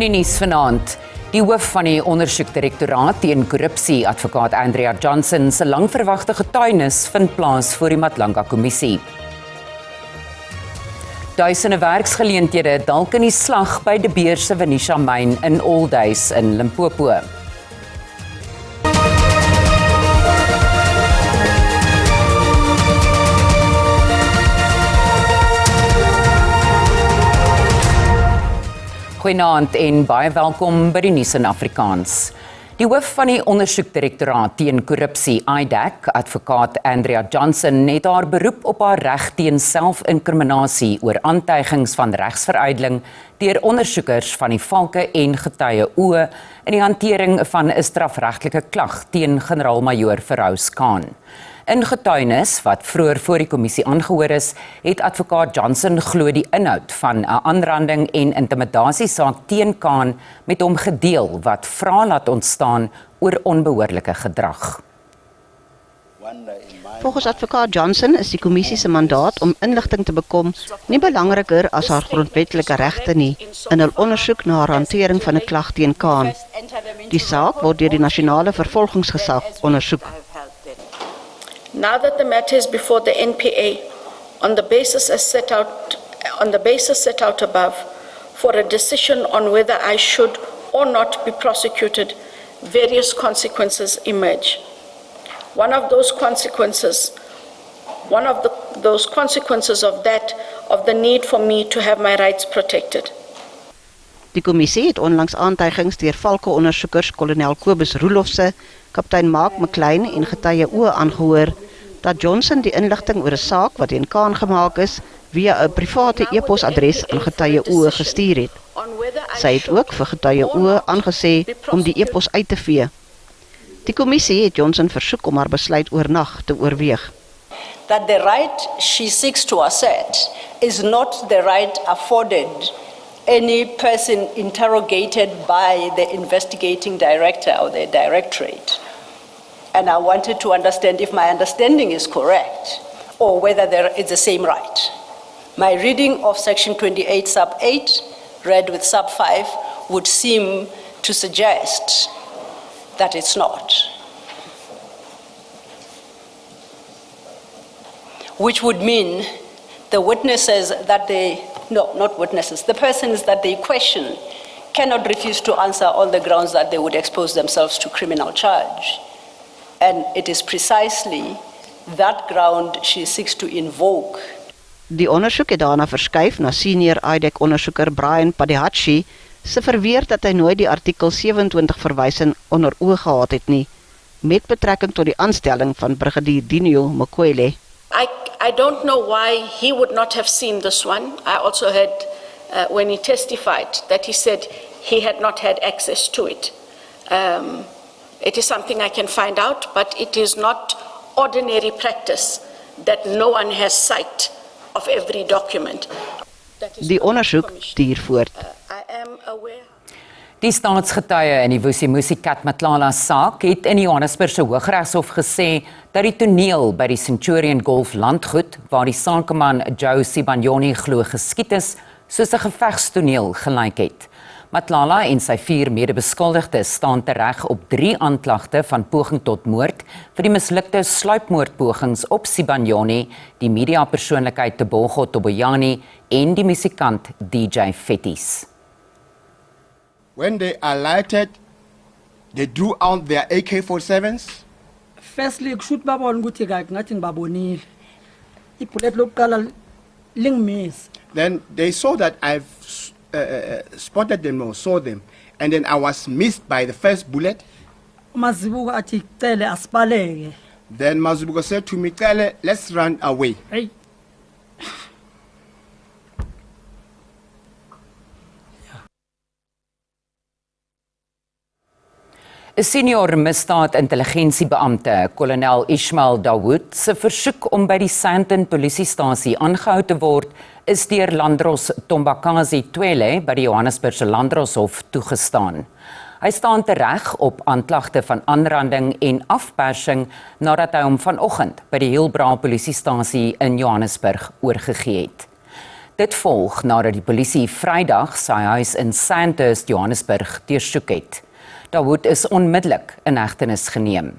In die nuus vanaand, die hoof van die ondersoekdirektoraat teen korrupsie, advokaat Andrea Johnson, se langverwagte getuienis vind plaas voor die Matlanga-kommissie. Duisende werksgeleenthede dalk in die slag by De Beer se Venetia myn in Alduis in Limpopo. Goeienaand en baie welkom by die nuus in Afrikaans. Die hoof van die ondersoekdirektoraat teen korrupsie, IDAC, advokaat Andrea Johnson, het haar beroep op haar reg teen selfinkriminasie oor aantuigings van regsveruideling deur ondersoekers van die Valke en Getuie Oë in die hantering van 'n strafregtelike klag teen generaal-majoor Feroz Khan. In getuienis wat vroeër voor die kommissie aangehoor is, het advokaat Johnson glo die inhoud van 'n aanranding en intimidasiesaak teen Khan met hom gedeel wat vrae laat ontstaan oor onbehoorlike gedrag. Volgens advokaat Johnson is die kommissie se mandaat om inligting te bekom nie belangriker as haar grondwetlike regte nie in hul ondersoek na haar hantering van 'n klag teen Khan. Die saak word deur die nasionale vervolgingsgesag ondersoek. Now that the matter is before the NPA on the basis set out above for a decision on whether I should or not be prosecuted, various consequences emerge. One of those consequences of the need for me to have my rights protected. Die kommissie het onlangs aantuigings deur Valke-ondersoekers kolonel Kobus Roelofse, kaptein Mark McLean en Getuie Oë aangehoor dat Johnson die inligting oor 'n saak wat teen Khan gemaak is via 'n private e-posadres aan Getuie Oë gestuur het. Sy het ook vir Getuie Oë aangesê om die e-pos uit te vee. Die kommissie het Johnson versoek om haar besluit oornag te oorweeg. That the right she seeks to assert is not the right afforded any person interrogated by the investigating director or the directorate. And I wanted to understand if my understanding is correct or whether there is the same right. My reading of section 28 sub 8 read with sub 5 would seem to suggest that it's not. Which would mean the witnesses that the persons that they question cannot refuse to answer on the grounds that they would expose themselves to criminal charge. And it is precisely that ground she seeks to invoke. Die ondersoek het daarna verskuif na senior IDAC-ondersoeker Brian Padihatchi se verweer dat hy nooit die artikel 27 verwysing onder oë gehad het nie, met betrekking tot die aanstelling van brigadier Dineo Mokwele. I don't know why he would not have seen this one. I also heard when he testified that he said he had not had access to it. It is something I can find out, but it is not ordinary practice that no one has sight of every document. Die ondersoek duur voort. I am aware. Die staatsgetuie in die Vusimusi Katmatlala saak het in die Johannesburgse Hooggeregshof gesê dat die toneel by die Centurion Golf landgoed waar die sakeman Joe Sibanyoni glo geskiet is, soos 'n gevegstoneel gelyk het. Matlala en sy 4 medebeskuldigdes staan tereg op 3 aanklagte van poging tot moord vir die mislukte sluipmoordpogings op Sibanyoni, die mediapersoonlikheid Tebogo Toboyani en die musikant DJ Fetties. When they alighted, they drew out their AK-47s. Firstly, kushuthi babona ukuthi ngathi ngibabonile. Ibullet lokuqala lingimiss. Then they saw that I've spotted them or saw them, and then I was missed by the first bullet. Mazibuko athi cele asibaleke. Then Mazibuko said to me, "Cele, let's run away." Hey. 'n Senior misdaad-intelligensiebeampte, kolonel Ismail Dawood, se versoek om by die Sandton polisiestasie aangehou te word, is deur Landros Tombakazi Twele by die Johannesburgse Landroshof toegestaan. Hy staan tereg op aanklagte van aanranding en afpersing nadat hy hom vanoggend by die Hillbrow polisiestasie in Johannesburg oorgegee het. Dit volg nadat die polisie Vrydag sy huis in Sandhurst, Johannesburg, deursoek het. Dawood is onmiddellik in hegtenis geneem.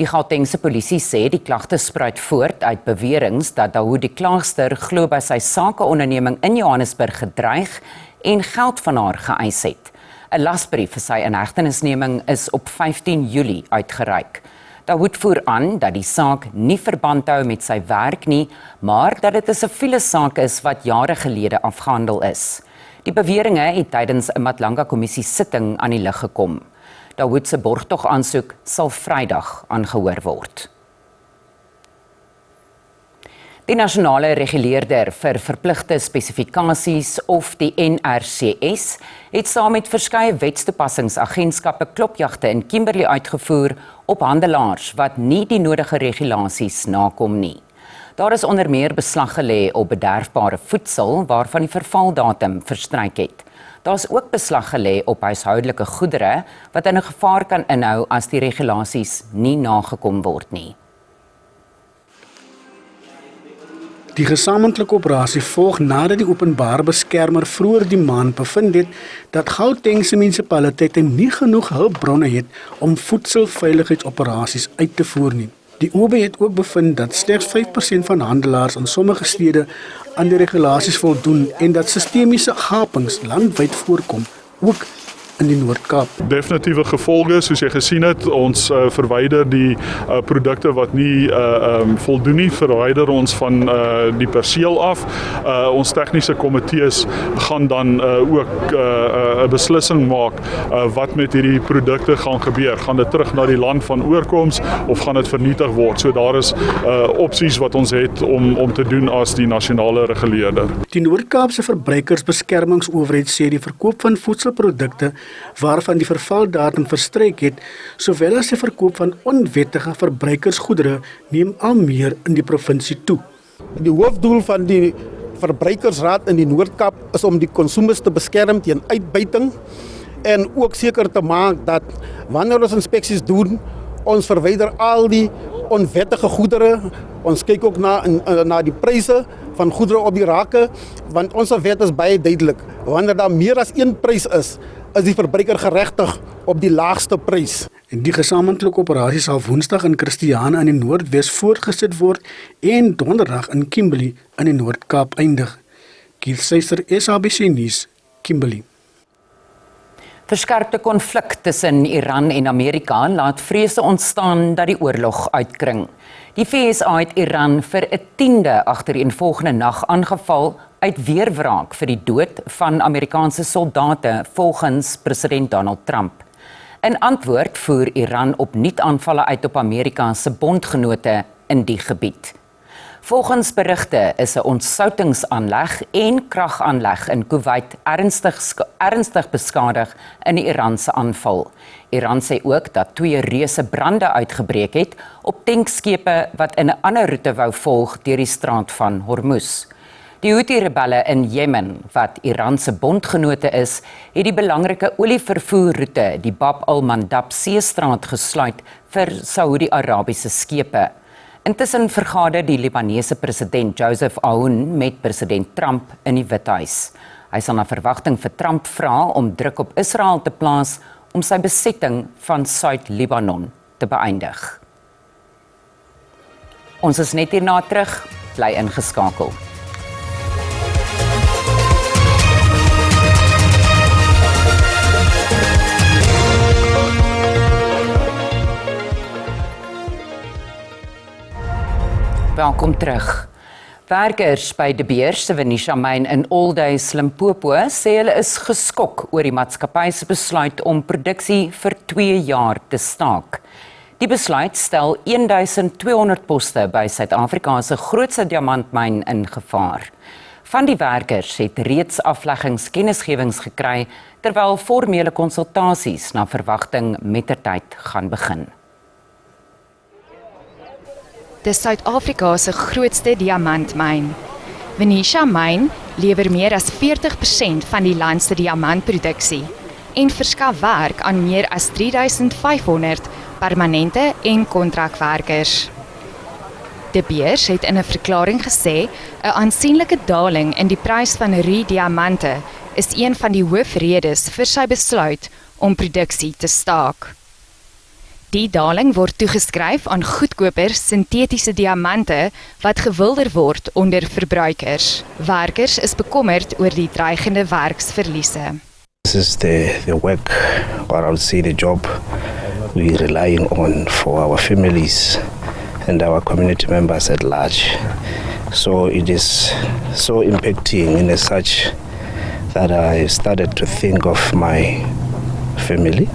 Die Gautengse polisie sê die klagte spruit voort uit beweringe dat Dawood die klaagster glo by sy sakeonderneming in Johannesburg gedreig en geld van haar geëis het. 'n Lasbrief vir sy inhegtenisneming is op 15 Julie uitgereik. Dawood voer aan dat die saak nie verband hou met sy werk nie, maar dat dit 'n siviele saak is wat jare gelede afgehandel is. Die beweringe het tydens 'n Matlanga-kommissie sitting aan die lig gekom. Dawood se borgtogaansoek sal Vrydag aangehoor word. Die nasionale reguleerder vir verpligte spesifikasies of die NRCS het saam met verskeie wetstoepassingsagentskappe klopjagte in Kimberley uitgevoer op handelaars wat nie die nodige regulasies nakom nie. Daar is onder meer beslag gelê op bederfbare voedsel waarvan die vervaldatum verstryk het. Daar is ook beslag gelê op huishoudelike goedere wat in 'n gevaar kan inhou as die regulasies nie nagekom word nie. Die gesamentlike operasie volg nadat die openbare beskermer vroeër die maand bevind het dat Gautengse munisipaliteite nie genoeg hulpbronne het om voedselveiligheidsoperasies uit te voer nie. Die OB het ook bevind dat slegs 5% van handelaars in sommige stede aan die regulasies voldoen en dat sistemiese gapings landwyd voorkom, ook in die Noord-Kaap. Definitiewe gevolge, soos jy gesien het, ons verwyder die produkte wat nie voldoen nie, verwyder ons van die perseel af. Ons tegniese komitees gaan dan ook 'n beslissing maak wat met hierdie produkte gaan gebeur. Gaan dit terug na die land van oorkoms of gaan dit vernietig word? So daar is opsies wat ons het om te doen as die nasionale reguleerder. Die Noord-Kaapse Verbruikersbeskermingsowerheid sê die verkoop van voedselprodukte waarvan die vervaldatum verstryk het, sowel as die verkoop van onwettige verbruikersgoedere neem al meer in die provinsie toe. Die hoofdoel van die Verbruikersraad in die Noord-Kaap is om die konsumers te beskerm teen uitbuiting en ook seker te maak dat wanneer ons inspeksies doen, ons verwyder al die onwettige goedere. Ons kyk ook na die pryse van goedere op die rake, want ons wet is baie duidelik. Wanneer daar meer as een prys is die verbruiker geregtig op die laagste prys. En die gesamentlike operasie sal Woensdag in Christiana in die Noordwes voortgesit word en Donderdag in Kimberley in die Noord-Kaap eindig. Keith Seister, SABC Nuus, Kimberley. Verskerpte konflik tussen Iran en Amerika laat vrese ontstaan dat die oorlog uitkring. Die VSA het Iran vir 'n 10de agtereenvolgende nag aangeval uit weerwraak vir die dood van Amerikaanse soldate volgens president Donald Trump. In antwoord voer Iran opnuut aanvalle uit op Amerika se bondgenote in die gebied. Volgens berigte is 'n ontsoutingsaanleg en kragaanleg in Kuwait ernstig beskadig in die Iranse aanval. Iran sê ook dat 2 reuse brande uitgebreek het op tankskepe wat in 'n ander roete wou volg deur die straat van Hormuz. Die Houthi-rebelle in Jemen, wat Iran se bondgenote is, het die belangrike olievervoerroete, die Bab al-Mandab seestraat, gesluit vir Saudi-Arabiese skepe. Intussen vergader die Libanese president Joseph Aoun met president Trump in die Withuis. Hy sal na verwagting vir Trump vra om druk op Israel te plaas om sy besetting van Suid-Libanon te beëindig. Ons is net hierna terug, bly ingeskakel. Welkom terug. Werkers by De Beers se Venetia myn in Aldays, Limpopo, sê hulle is geskok oor die maatskappy se besluit om produksie vir 2 jaar te staak. Die besluit stel 1200 poste by Suid-Afrika se grootste diamantmyn in gevaar. Van die werkers het reeds afleggingskennisgewings gekry, terwyl formele konsultasies na verwagting mettertyd gaan begin. Dis Suid-Afrika se grootste diamantmyn. Venetia myn lewer meer as 40% van die land se diamantproduksie en verskaf werk aan meer as 3500 permanente en kontrakwerkers. De Beers het in 'n verklaring gesê 'n aansienlike daling in die prys van diamante is een van die hoofredes vir sy besluit om produksie te staak. Die daling word toegeskryf aan goedkoper sintetiese diamante wat gewilder word onder verbruikers. Werkers is bekommerd oor die dreigende werksverliese. This is the work, or I would say the job, we're relying on for our families and our community members at large. So it is so impacting in as such that I started to think of my family,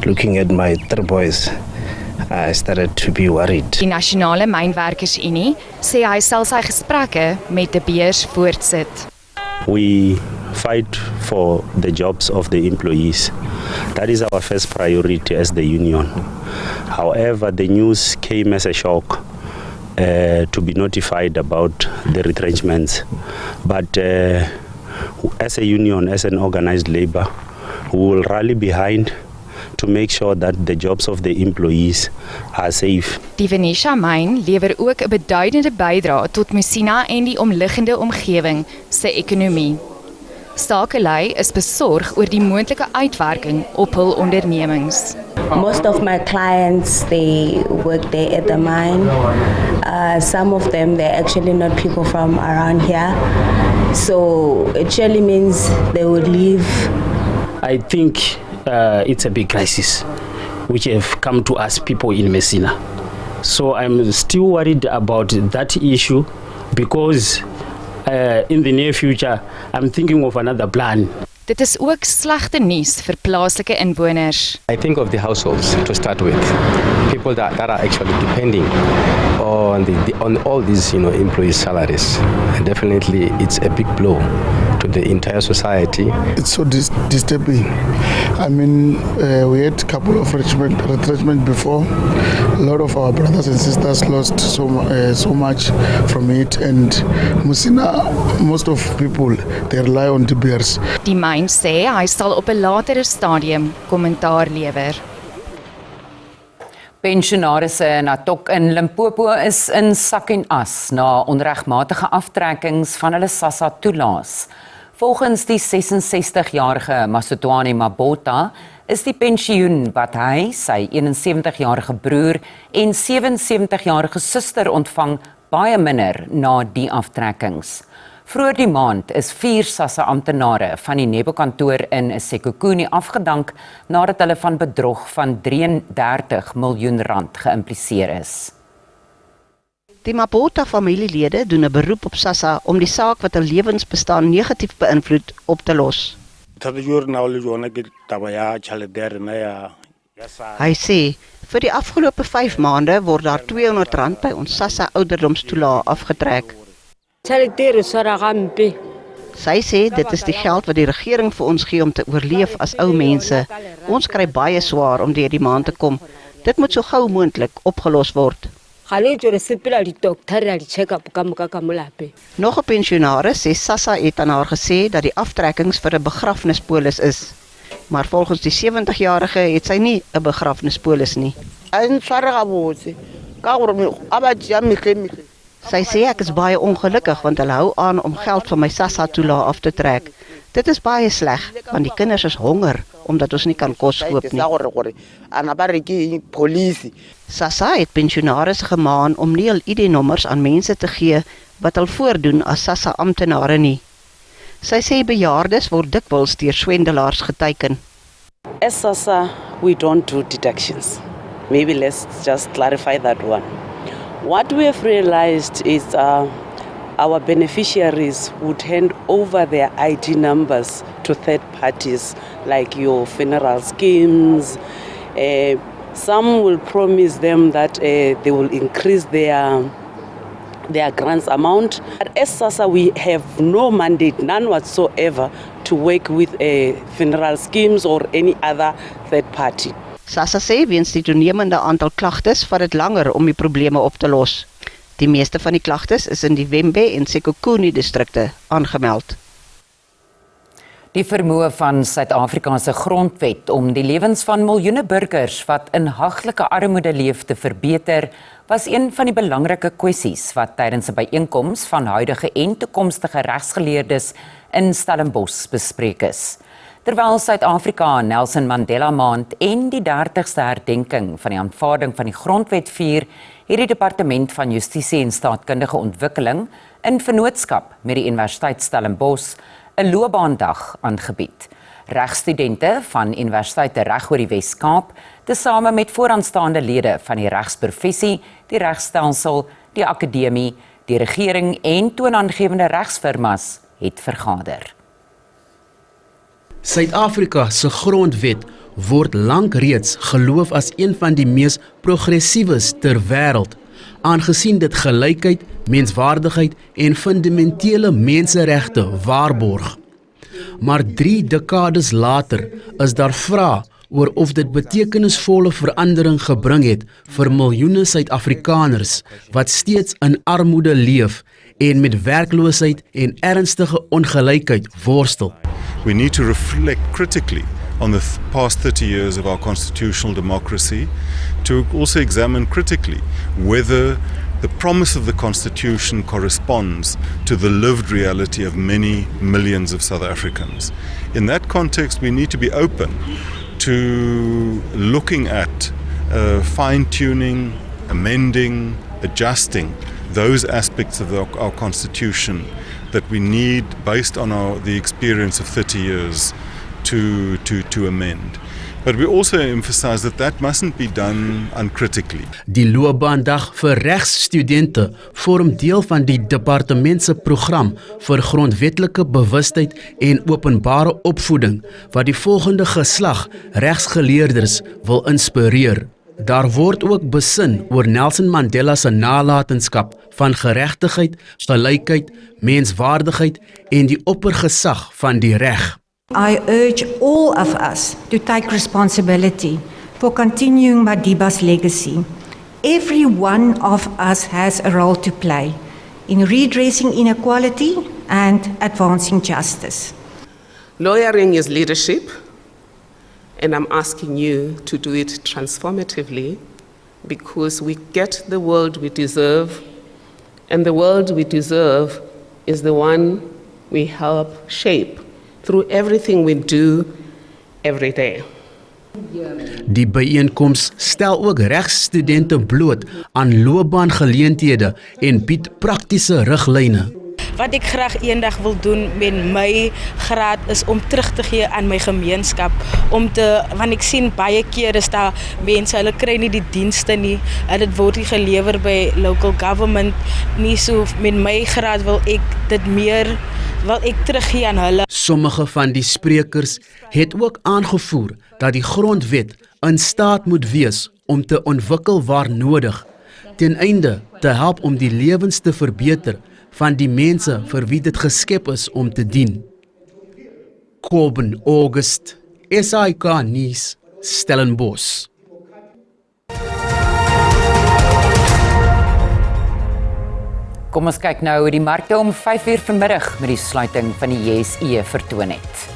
looking at my 3 boys. I started to be worried. Die Nasionale Mynwerkersunie sê hy sal sy gesprekke met De Beers voortsit. We fight for the jobs of the employees. That is our first priority as the union. However, the news came as a shock to be notified about the retrenchments. But as a union, as an organized labor, we will rally behind to make sure that the jobs of the employees are safe. Die Venetia myn lewer ook 'n beduidende bydrae tot Messina en die omliggende omgewing se ekonomie. Stakelei is besorg oor die moontlike uitwerking op hul ondernemings. Most of my clients, they work there at the mine. Some of them, they're actually not people from around here. So it surely means they would leave. I think it's a big crisis which have come to us people in Messina. So I'm still worried about that issue because in the near future I'm thinking of another plan. Dit is ook slegte nuus vir plaaslike inwoners. I think of the households to start with, people that are actually depending on all these employees' salaries. And definitely it's a big blow to the entire society. It's so disturbing. I mean, we had a couple of retrenchment before. A lot of our brothers and sisters lost so much from it, and Messina, most of people, they rely on De Beers. Die myn sê hy sal op 'n latere stadium kommentaar lewer. Pensionarisse in Atok in Limpopo is in sak en as na onregmatige aftrekkings van hulle SASSA toelaas. Volgens die 66-jarige Masotwani Mabota is die pensioen wat hy, sy 71-jarige broer en 77-jarige suster ontvang baie minder na die aftrekkings. Vroeër die maand is 4 SASSA amptenare van die Nebo-kantoor in Sekhukhune afgedank nadat hulle van bedrog van 33 miljoen rand geïmpliseer is. Die Mabota familielede doen 'n beroep op SASSA om die saak wat hul lewensbestaan negatief beïnvloed op te los. Hy sê, vir die afgelope 5 maande word daar R200 by ons SASSA ouderdomstoelaag afgetrek. Sy sê dit is die geld wat die regering vir ons gee om te oorleef as ou mense. Ons kry baie swaar om deur die maand te kom. Dit moet so gou moontlik opgelos word. Nog 'n pensionaris sê SASSA het aan haar gesê dat die aftrekkings vir 'n begrafnispolis is. Maar volgens die 70-jarige het sy nie 'n begrafnispolis nie. Sy sê ek is baie ongelukkig want hulle hou aan om geld van my SASSA toelaag af te trek. Dit is baie sleg want die kinders is honger omdat ons nie kan kos koop nie. SASSA het pensionaars gemaan om nie hul ID-nommers aan mense te gee wat hul voordoen as SASSA amptenare nie. Sy sê bejaardes word dikwels deur swendelaars geteiken. As SASSA, we don't do deductions. Maybe let's just clarify that one. What we have realized is our beneficiaries would hand over their ID numbers to third parties, like your funeral schemes. Some will promise them that they will increase their grants amount. But as SASSA, we have no mandate, none whatsoever, to work with funeral schemes or any other third party. SASSA sê weens die toenemende aantal klagtes vat dit langer om die probleme op te los. Die meeste van die klagtes is in die Wembe en Sekhukhune distrikte aangemeld. Die vermoë van Suid-Afrika se grondwet om die lewens van miljoene burgers wat in haglike armoede leef te verbeter, was een van die belangrike kwessies wat tydens 'n byeenkoms van huidige en toekomstige regsgeleerdes in Stellenbosch bespreek is. Terwyl Suid-Afrika Nelson Mandela Maand en die 30ste herdenking van die aanvaarding van die grondwet vier, het die Departement van Justisie en Staatkundige Ontwikkeling in vennootskap met die Universiteit Stellenbosch 'n loopbaandag aangebied. Regstudente van universiteite reg oor die Wes-Kaap, tesame met vooraanstaande lede van die regsprofessie, die regstelsel, die akademie, die regering en toonaangewende regsfirmas het vergader. Suid-Afrika se grondwet word lank reeds geloof as een van die mees progressiewes ter wêreld, aangesien dit gelykheid, menswaardigheid en fundamentele menseregte waarborg. Maar 3 dekades later is daar vrae oor of dit betekenisvolle verandering gebring het vir miljoene Suid-Afrikaners wat steeds in armoede leef en met werkloosheid en ernstige ongelykheid worstel. We need to reflect critically on the past 30 years of our constitutional democracy, to also examine critically whether the promise of the Constitution corresponds to the lived reality of many millions of South Africans. In that context, we need to be open to looking at fine-tuning, amending, adjusting those aspects of our Constitution that we need, based on the experience of 30 years, to amend. But we also emphasize that mustn't be done uncritically. Die loopbaandag vir regsstudente vorm deel van die departement se program vir grondwetlike bewustheid en openbare opvoeding wat die volgende geslag regsgeleerders wil inspireer. Daar word ook besin oor Nelson Mandela se nalatenskap van geregtigheid, gelykheid, menswaardigheid en die oppergesag van die reg. I urge all of us to take responsibility for continuing Madiba's legacy. Every one of us has a role to play in redressing inequality and advancing justice. Lawyering is leadership, and I'm asking you to do it transformatively, because we get the world we deserve, and the world we deserve is the one we help shape through everything we do every day. Die byeenkoms stel ook regsstudente bloot aan loopbaangeleenthede en bied praktiese riglyne. Wat ek graag eendag wil doen met my graad is om terug te gee aan my gemeenskap, want ek sien baie keer is daar mense, hulle kry nie die dienste nie, en dit word nie gelewer by local government nie, so met my graad wil ek teruggee aan hulle. Sommige van die sprekers het ook aangevoer dat die grondwet in staat moet wees om te ontwikkel waar nodig, ten einde te help om die lewens te verbeter van die mense vir wie dit geskep is om te dien. Coben August, SAK nuus, Stellenbosch. Kom ons kyk nou hoe die markte om 5:00 vanmiddag met die sluiting van die JSE vertoon het.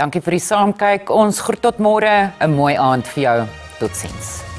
Dankie vir die saamkyk. Ons groet tot môre. 'n Mooi aand vir jou. Totsiens.